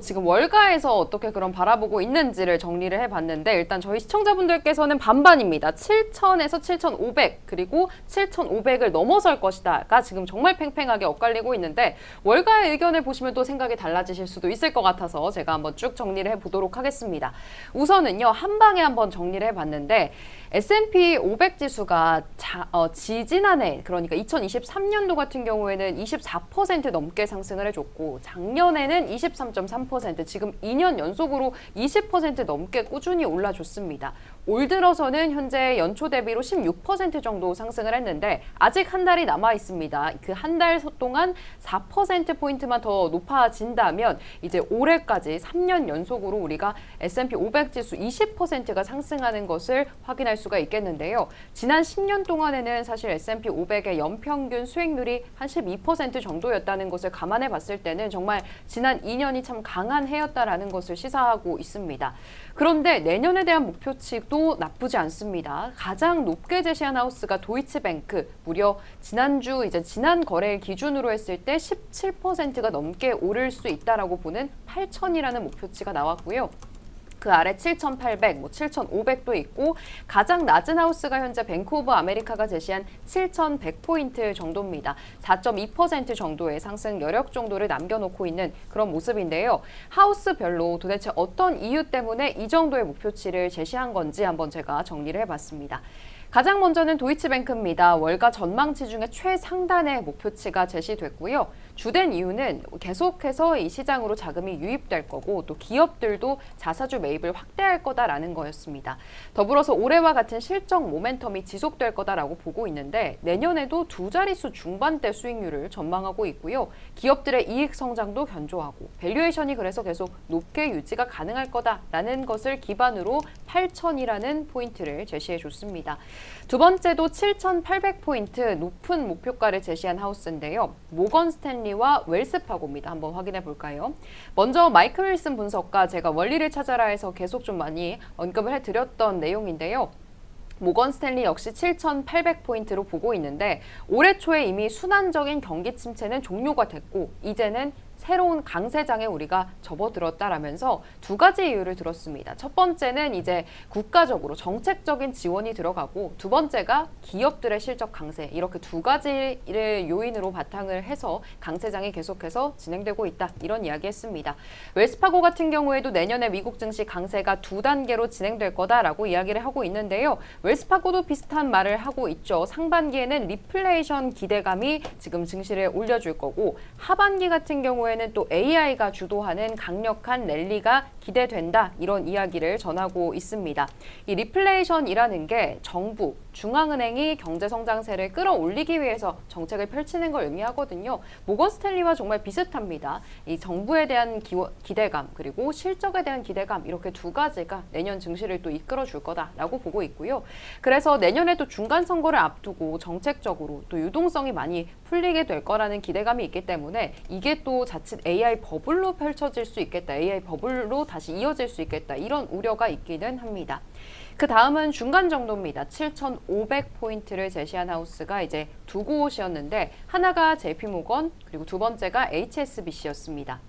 지금 월가에서 어떻게 그럼 바라보고 있는지를 정리를 해봤는데 일단 저희 시청자분들께서는 반반입니다. 7,000에서 7,500 그리고 7,500을 넘어설 것이다가 지금 정말 팽팽하게 엇갈리고 있는데 월가의 의견을 보시면 또 생각이 달라지실 수도 있을 것 같아서 제가 한번 쭉 정리를 해보도록 하겠습니다. 우선은요, 한 방에 한번 정리를 해봤는데 S&P 500 지수가 지지난해 그러니까 2023년도 같은 경우에는 24% 넘게 상승을 해줬고 작년에는 23.3% 지금 2년 연속으로 20% 넘게 꾸준히 올라줬습니다. 올 들어서는 현재 연초 대비로 16% 정도 상승을 했는데 아직 한 달이 남아 있습니다. 그 한 달 동안 4%포인트만 더 높아진다면 이제 올해까지 3년 연속으로 우리가 S&P 500 지수 20%가 상승하는 것을 확인할 수가 있겠는데요. 지난 10년 동안에는 사실 S&P 500의 연평균 수익률이 한 12% 정도였다는 것을 감안해 봤을 때는 정말 지난 2년이 참 강한 해였다라는 것을 시사하고 있습니다. 그런데 내년에 대한 목표치도 나쁘지 않습니다. 가장 높게 제시한 하우스가 도이치뱅크, 무려 지난 거래일 기준으로 했을 때 17%가 넘게 오를 수 있다라고 보는 8,000이라는 목표치가 나왔고요. 그 아래 7,800, 7,500도 있고 가장 낮은 하우스가 현재 뱅크 오브 아메리카가 제시한 7,100포인트 정도입니다. 4.2% 정도의 상승 여력 정도를 남겨놓고 있는 그런 모습인데요. 하우스별로 도대체 어떤 이유 때문에 이 정도의 목표치를 제시한 건지 한번 제가 정리를 해봤습니다. 가장 먼저는 도이치뱅크입니다. 월가 전망치 중에 최상단의 목표치가 제시됐고요. 주된 이유는 계속해서 이 시장으로 자금이 유입될 거고 또 기업들도 자사주 매입을 확대할 거다라는 거였습니다. 더불어서 올해와 같은 실적 모멘텀이 지속될 거다라고 보고 있는데 내년에도 두 자릿수 중반대 수익률을 전망하고 있고요. 기업들의 이익 성장도 견조하고 밸류에이션이 그래서 계속 높게 유지가 가능할 거다라는 것을 기반으로 8,000이라는 포인트를 제시해 줬습니다. 두 번째도 7,800포인트 높은 목표가를 제시한 하우스인데요. 모건 스탠리와 웰스파고입니다. 한번 확인해 볼까요? 먼저 마이클 윌슨 분석가 제가 원리를 찾아라 해서 계속 좀 많이 언급을 해드렸던 내용인데요. 모건 스탠리 역시 7,800포인트로 보고 있는데 올해 초에 이미 순환적인 경기 침체는 종료가 됐고 이제는 새로운 강세장에 우리가 접어들었다라면서 두 가지 이유를 들었습니다. 첫 번째는 이제 국가적으로 정책적인 지원이 들어가고 두 번째가 기업들의 실적 강세 이렇게 두 가지를 요인으로 바탕을 해서 강세장이 계속해서 진행되고 있다 이런 이야기했습니다. 웰스파고 같은 경우에도 내년에 미국 증시 강세가 두 단계로 진행될 거다라고 이야기를 하고 있는데요. 웰스파고도 비슷한 말을 하고 있죠. 상반기에는 리플레이션 기대감이 지금 증시를 올려줄 거고 하반기 같은 경우에는 또 AI가 주도하는 강력한 랠리가 기대된다 이런 이야기를 전하고 있습니다. 이 리플레이션이라는 게 정부, 중앙은행이 경제성장세를 끌어올리기 위해서 정책을 펼치는 걸 의미하거든요. 모건 스탠리와 정말 비슷합니다. 이 정부에 대한 기대감 그리고 실적에 대한 기대감 이렇게 두 가지가 내년 증시를 또 이끌어줄 거다라고 보고 있고요. 그래서 내년에도 중간 선거를 앞두고 정책적으로 또 유동성이 많이 풀리게 될 거라는 기대감이 있기 때문에 이게 또 자칫 AI 버블로 펼쳐질 수 있겠다. AI 버블로 다시 이어질 수 있겠다. 이런 우려가 있기는 합니다. 그 다음은 중간 정도입니다. 7,500포인트를 제시한 하우스가 이제 두 곳이었는데 하나가 JP모건 그리고 두 번째가 HSBC였습니다.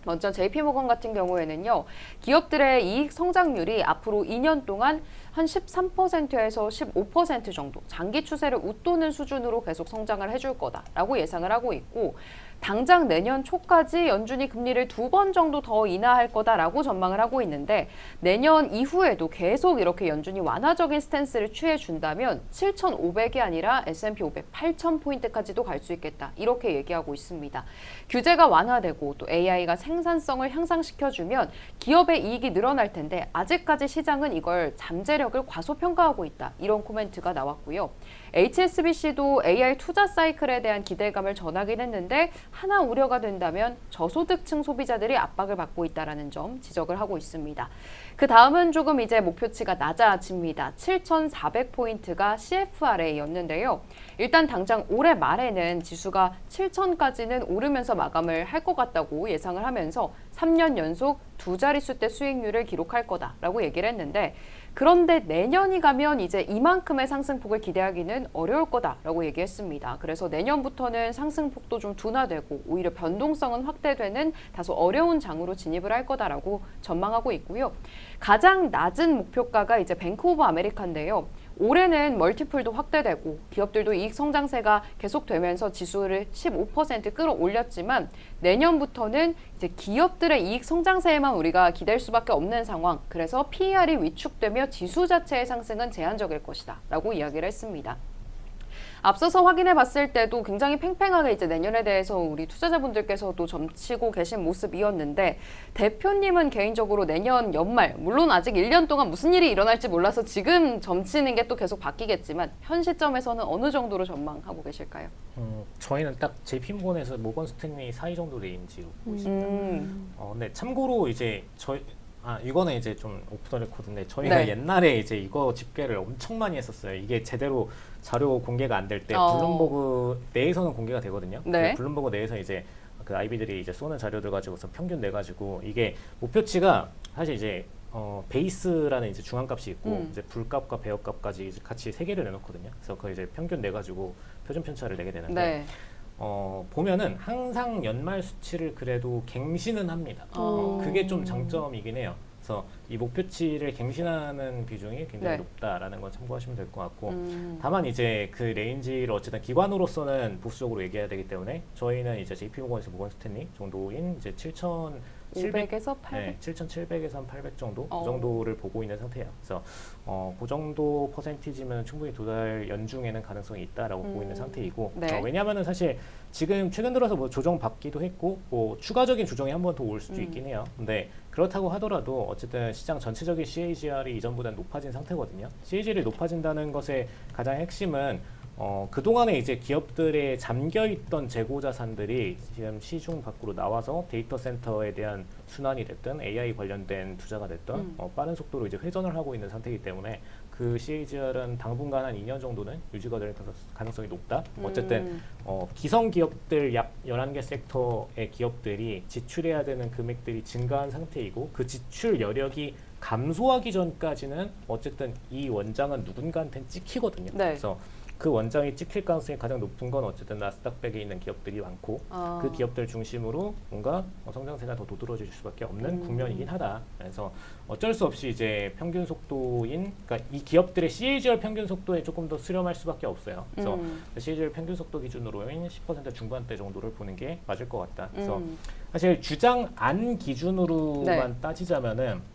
먼저 JP모건 같은 경우에는요. 기업들의 이익 성장률이 앞으로 2년 동안 한 13%에서 15% 정도 장기 추세를 웃도는 수준으로 계속 성장을 해줄 거다라고 예상을 하고 있고 당장 내년 초까지 연준이 금리를 2번 정도 더 인하할 거다라고 전망을 하고 있는데 내년 이후에도 계속 이렇게 연준이 완화적인 스탠스를 취해준다면 7,500이 아니라 S&P 500 8,000포인트까지도 갈 수 있겠다 이렇게 얘기하고 있습니다. 규제가 완화되고 또 AI가 생산성을 향상시켜주면 기업의 이익이 늘어날 텐데 아직까지 시장은 이걸 잠재력을 과소평가하고 있다 이런 코멘트가 나왔고요. HSBC도 AI 투자 사이클에 대한 기대감을 전하긴 했는데 하나 우려가 된다면 저소득층 소비자들이 압박을 받고 있다는 점 지적을 하고 있습니다. 그 다음은 조금 이제 목표치가 낮아집니다. 7,400포인트가 CFRA였는데요. 일단 당장 올해 말에는 지수가 7,000까지는 오르면서 마감을 할 것 같다고 예상을 하면서 3년 연속 두 자릿수대 수익률을 기록할 거다라고 얘기를 했는데 그런데 내년이 가면 이제 이만큼의 상승폭을 기대하기는 어려울 거다라고 얘기했습니다. 그래서 내년부터는 상승폭도 좀 둔화되고 오히려 변동성은 확대되는 다소 어려운 장으로 진입을 할 거다라고 전망하고 있고요. 가장 낮은 목표가가 이제 뱅크 오브 아메리카인데요. 올해는 멀티플도 확대되고 기업들도 이익 성장세가 계속되면서 지수를 15% 끌어올렸지만 내년부터는 이제 기업들의 이익 성장세에만 우리가 기댈 수밖에 없는 상황. 그래서 PER이 위축되며 지수 자체의 상승은 제한적일 것이다 라고 이야기를 했습니다. 앞서서 확인해 봤을 때도 굉장히 팽팽하게 이제 내년에 대해서 우리 투자자분들께서도 점치고 계신 모습이었는데 대표님은 개인적으로 내년 연말, 물론 아직 1년 동안 무슨 일이 일어날지 몰라서 지금 점치는 게 또 계속 바뀌겠지만 현 시점에서는 어느 정도로 전망하고 계실까요? 저희는 딱 JP모건에서 모건 스탠리 사이 정도 레인지로 보고 있습니다. 네, 참고로 이제 이거는 이제 좀 오프 더 레코드인데 저희가 네. 옛날에 이제 이거 집계를 엄청 많이 했었어요. 이게 제대로 자료 공개가 안 될 때 블룸버그 내에서는 공개가 되거든요. 네. 블룸버그 내에서 이제 그 아이비들이 이제 쏘는 자료들 가지고서 평균 내 가지고 이게 목표치가 사실 이제 베이스라는 이제 중앙값이 있고 이제 불값과 배역값까지 이제 같이 세 개를 내놓거든요. 그래서 그 이제 평균 내 가지고 표준 편차를 내게 되는데. 네. 보면은 항상 연말 수치를 그래도 갱신은 합니다. 그게 좀 장점이긴 해요. 그래서 이 목표치를 갱신하는 비중이 굉장히 네. 높다라는 걸 참고하시면 될 것 같고 다만 이제 그 레인지를 어쨌든 기관으로서는 보수적으로 얘기해야 되기 때문에 저희는 이제 JP모건에서 모건 스탠리 정도인 이제 500에서 800? 네, 7,700에서 한 800 정도 그 정도를 보고 있는 상태예요. 그래서 그 정도 퍼센티지면 충분히 두 달 연중에는 가능성이 있다라고 보고 있는 상태이고 네. 왜냐하면은 사실 지금 최근 들어서 뭐 조정 받기도 했고 뭐 추가적인 조정이 한 번 더 올 수도 있긴 해요. 근데 그렇다고 하더라도 어쨌든 시장 전체적인 CAGR이 이전보다는 높아진 상태거든요. CAGR이 높아진다는 것의 가장 핵심은 그동안에 이제 기업들의 잠겨있던 재고 자산들이 지금 시중 밖으로 나와서 데이터 센터에 대한 순환이 됐든 AI 관련된 투자가 됐든 빠른 속도로 이제 회전을 하고 있는 상태이기 때문에 그 CAGR은 당분간 한 2년 정도는 유지가 될 가능성이 높다. 어쨌든 기성 기업들 약 11개 섹터의 기업들이 지출해야 되는 금액들이 증가한 상태이고 그 지출 여력이 감소하기 전까지는 어쨌든 이 원장은 누군가한테는 찍히거든요. 네. 그래서 그 원장이 찍힐 가능성이 가장 높은 건 어쨌든 나스닥백에 있는 기업들이 많고 그 기업들 중심으로 뭔가 성장세가 더 도드라질 수밖에 없는 국면이긴 하다. 그래서 어쩔 수 없이 이제 평균 속도인 그러니까 이 기업들의 CAGR 평균 속도에 조금 더 수렴할 수밖에 없어요. 그래서 CAGR 평균 속도 기준으로인 10% 중반대 정도를 보는 게 맞을 것 같다. 그래서 사실 주장 안 기준으로만 네. 따지자면은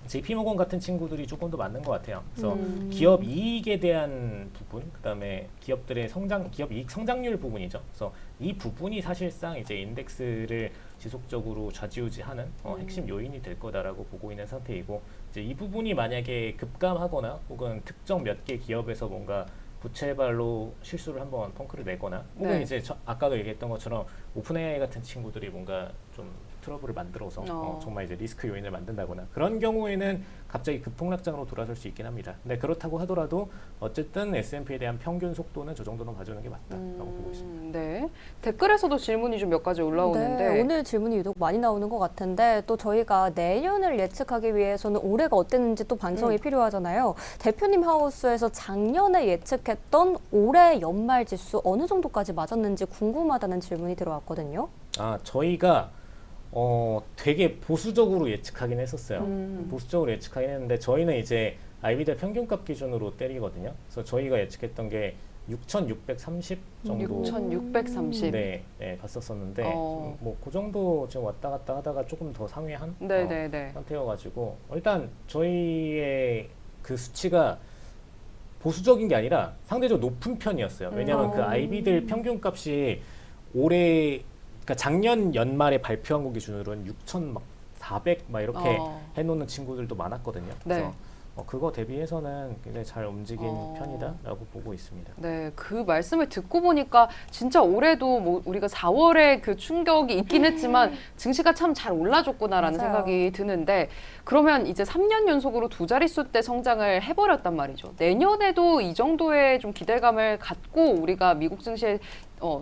JP모건 같은 친구들이 조금 더 맞는 것 같아요. 그래서 기업 이익에 대한 부분, 그다음에 기업들의 기업 이익 성장률 부분이죠. 그래서 이 부분이 사실상 이제 인덱스를 지속적으로 좌지우지하는 핵심 요인이 될 거다라고 보고 있는 상태이고, 이제 이 부분이 만약에 급감하거나 혹은 특정 몇 개 기업에서 뭔가 부채발로 실수를 한번 펑크를 내거나 혹은 네. 이제 아까도 얘기했던 것처럼 오픈 AI 같은 친구들이 뭔가 좀 트러블을 만들어서 정말 이제 리스크 요인을 만든다거나 그런 경우에는 갑자기 급폭락장으로 돌아설 수 있긴 합니다. 근데 그렇다고 하더라도 어쨌든 S&P에 대한 평균 속도는 저 정도는 봐주는 게 맞다라고 보고 있습니다. 네. 댓글에서도 질문이 좀 몇 가지 올라오는데 네, 오늘 질문이 유독 많이 나오는 것 같은데 또 저희가 내년을 예측하기 위해서는 올해가 어땠는지 또 반성이 필요하잖아요. 대표님 하우스에서 작년에 예측했던 올해 연말 지수 어느 정도까지 맞았는지 궁금하다는 질문이 들어왔거든요. 저희가 되게 보수적으로 예측하긴 했었어요. 보수적으로 예측하긴 했는데 저희는 이제 아이비들 평균값 기준으로 때리거든요. 그래서 저희가 예측했던 게 6,630 정도 6,630. 네, 봤었었는데 뭐 그 정도 지금 왔다 갔다 하다가 조금 더 상회한 네네네. 상태여가지고 일단 저희의 그 수치가 보수적인 게 아니라 상대적으로 높은 편이었어요. 왜냐하면 그 아이비들 평균값이 올해 그러니까 작년 연말에 발표한 거 기준으로는 6,400 막 이렇게 해놓는 친구들도 많았거든요. 그래서 네. 그거 대비해서는 굉장히 잘 움직인 편이다라고 보고 있습니다. 네, 그 말씀을 듣고 보니까 진짜 올해도 뭐 우리가 4월에 그 충격이 있긴 했지만 증시가 참 잘 올라줬구나라는 맞아요. 생각이 드는데 그러면 이제 3년 연속으로 두 자릿수 대 성장을 해버렸단 말이죠. 내년에도 이 정도의 좀 기대감을 갖고 우리가 미국 증시에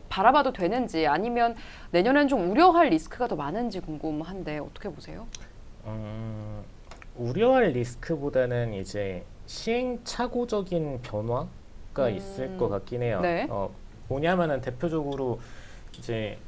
바라봐도 되는지 아니면 내년엔 좀 우려할 리스크가 더 많은지 궁금한데 어떻게 보세요? 우려할 리스크보다는 이제 시행착오적인 변화가 있을 것 같긴 해요. 네. 뭐냐면은 대표적으로 이제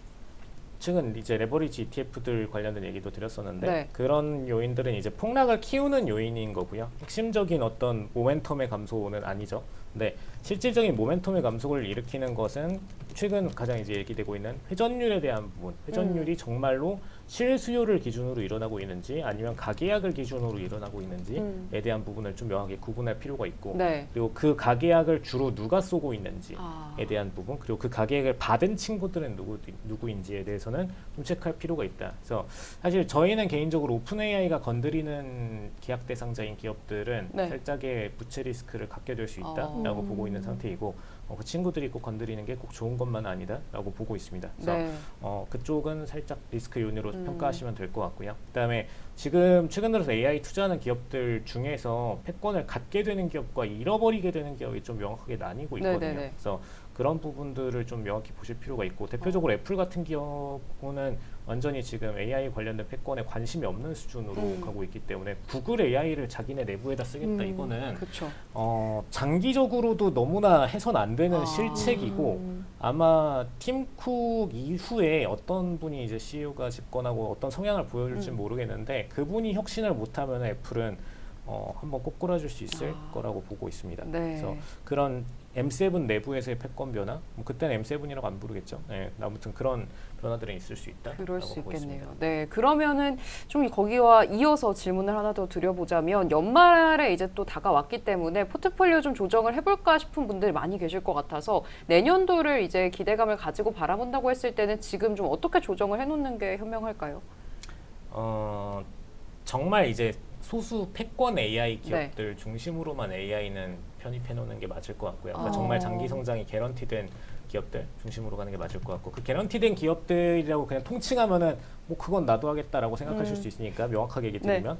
최근 이제 레버리지 ETF들 관련된 얘기도 드렸었는데 네. 그런 요인들은 이제 폭락을 키우는 요인인 거고요. 핵심적인 어떤 모멘텀의 감소는 아니죠. 근데 실질적인 모멘텀의 감소를 일으키는 것은 최근 가장 이제 얘기되고 있는 회전율에 대한 부분, 회전율이 정말로 실수요를 기준으로 일어나고 있는지 아니면 가계약을 기준으로 일어나고 있는지에 대한 부분을 좀 명확하게 구분할 필요가 있고 네. 그리고 그 가계약을 주로 누가 쏘고 있는지에 아. 대한 부분 그리고 그 가계약을 받은 친구들은 누구인지에 대해서는 좀 체크할 필요가 있다. 그래서 사실 저희는 개인적으로 오픈 AI가 건드리는 계약 대상자인 기업들은 네. 살짝의 부채 리스크를 갖게 될 수 있다라고 보고 있는 상태이고 그 친구들이 꼭 건드리는 게 꼭 좋은 것만 아니다라고 보고 있습니다. 그래서 네. 그쪽은 살짝 리스크 요인으로 평가하시면 될 것 같고요. 그다음에 지금 최근 들어서 AI 투자하는 기업들 중에서 패권을 갖게 되는 기업과 잃어버리게 되는 기업이 좀 명확하게 나뉘고 있거든요. 네네네. 그래서 그런 부분들을 좀 명확히 보실 필요가 있고 대표적으로 애플 같은 경우는 완전히 지금 AI 관련된 패권에 관심이 없는 수준으로 가고 있기 때문에 구글 AI를 자기네 내부에다 쓰겠다 이거는 그렇죠. 장기적으로도 너무나 해선 안 되는 실책이고 아마 팀 쿡 이후에 어떤 분이 이제 CEO가 집권하고 어떤 성향을 보여줄지 모르겠는데 그분이 혁신을 못하면 애플은 한번 꼬꾸라질 수 있을 거라고 보고 있습니다. 네. 그래서 그런 M7 내부에서의 패권 변화, 그때는 M7이라고 안 부르겠죠. 네, 아무튼 그런 변화들은 있을 수 있다. 그럴 수 있겠네요. 네, 그러면은 좀 거기와 이어서 질문을 하나 더 드려보자면 연말에 이제 또 다가왔기 때문에 포트폴리오 좀 조정을 해볼까 싶은 분들이 많이 계실 것 같아서 내년도를 이제 기대감을 가지고 바라본다고 했을 때는 지금 좀 어떻게 조정을 해놓는 게 현명할까요? 정말 이제 소수 패권 AI 기업들 중심으로만 AI는 편입해 놓는 게 맞을 것 같고요. 그러니까 정말 장기 성장이 개런티된 기업들 중심으로 가는 게 맞을 것 같고 그 개런티된 기업들이라고 그냥 통칭하면은 뭐 그건 나도 하겠다라고 생각하실 수 있으니까 명확하게 얘기 드리면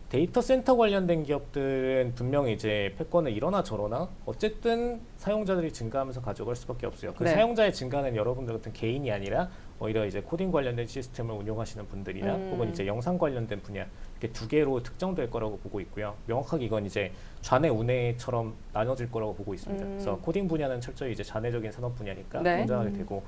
데이터 센터 관련된 기업들은 분명히 이제 패권을 이러나 저러나 어쨌든 사용자들이 증가하면서 가져갈 수밖에 없어요. 그 사용자의 증가는 여러분들 같은 개인이 아니라 오히려 이제 코딩 관련된 시스템을 운용하시는 분들이나 혹은 이제 영상 관련된 분야 이렇게 두 개로 특정될 거라고 보고 있고요. 명확하게 이건 이제 좌뇌 우뇌처럼 나눠질 거라고 보고 있습니다. 그래서 코딩 분야는 철저히 이제 좌뇌적인 산업 분야니까 성장하게 되고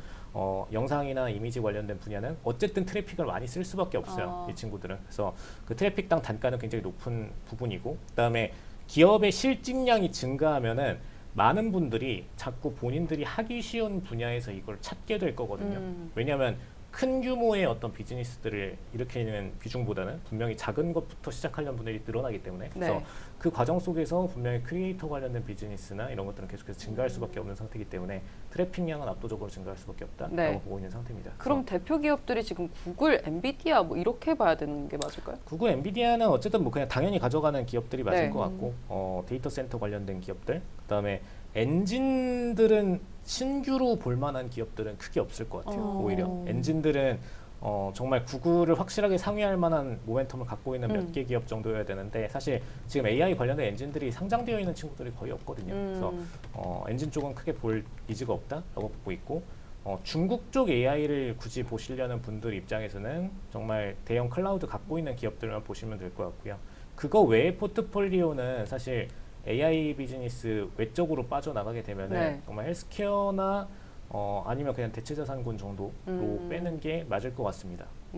영상이나 이미지 관련된 분야는 어쨌든 트래픽을 많이 쓸 수밖에 없어요. 이 친구들은. 그래서 그 트래픽당 단가는 굉장히 높은 부분이고 그다음에 기업의 실직량이 증가하면은 많은 분들이 자꾸 본인들이 하기 쉬운 분야에서 이걸 찾게 될 거거든요. 왜냐하면 큰 규모의 어떤 비즈니스들을 일으키는 비중보다는 분명히 작은 것부터 시작하려는 분들이 늘어나기 때문에 그래서 그 과정 속에서 분명히 크리에이터 관련된 비즈니스나 이런 것들은 계속해서 증가할 수밖에 없는 상태이기 때문에 트래픽량은 압도적으로 증가할 수밖에 없다라고 보고 있는 상태입니다. 그럼 대표 기업들이 지금 구글, 엔비디아 뭐 이렇게 봐야 되는 게 맞을까요? 구글, 엔비디아는 어쨌든 뭐 그냥 당연히 가져가는 기업들이 맞을 것 같고 데이터 센터 관련된 기업들 그다음에 엔진들은 신규로 볼만한 기업들은 크게 없을 것 같아요. 오히려 엔진들은 정말 구글을 확실하게 상회할 만한 모멘텀을 갖고 있는 몇 개 기업 정도여야 되는데 사실 지금 AI 관련된 엔진들이 상장되어 있는 친구들이 거의 없거든요. 그래서 엔진 쪽은 크게 볼 니즈가 없다라고 보고 있고 중국 쪽 AI를 굳이 보시려는 분들 입장에서는 정말 대형 클라우드 갖고 있는 기업들만 보시면 될 것 같고요. 그거 외의 포트폴리오는 사실 AI 비즈니스 외적으로 빠져나가게 되면은 정말 헬스케어나 아니면 그냥 대체자산군 정도로 빼는 게 맞을 것 같습니다.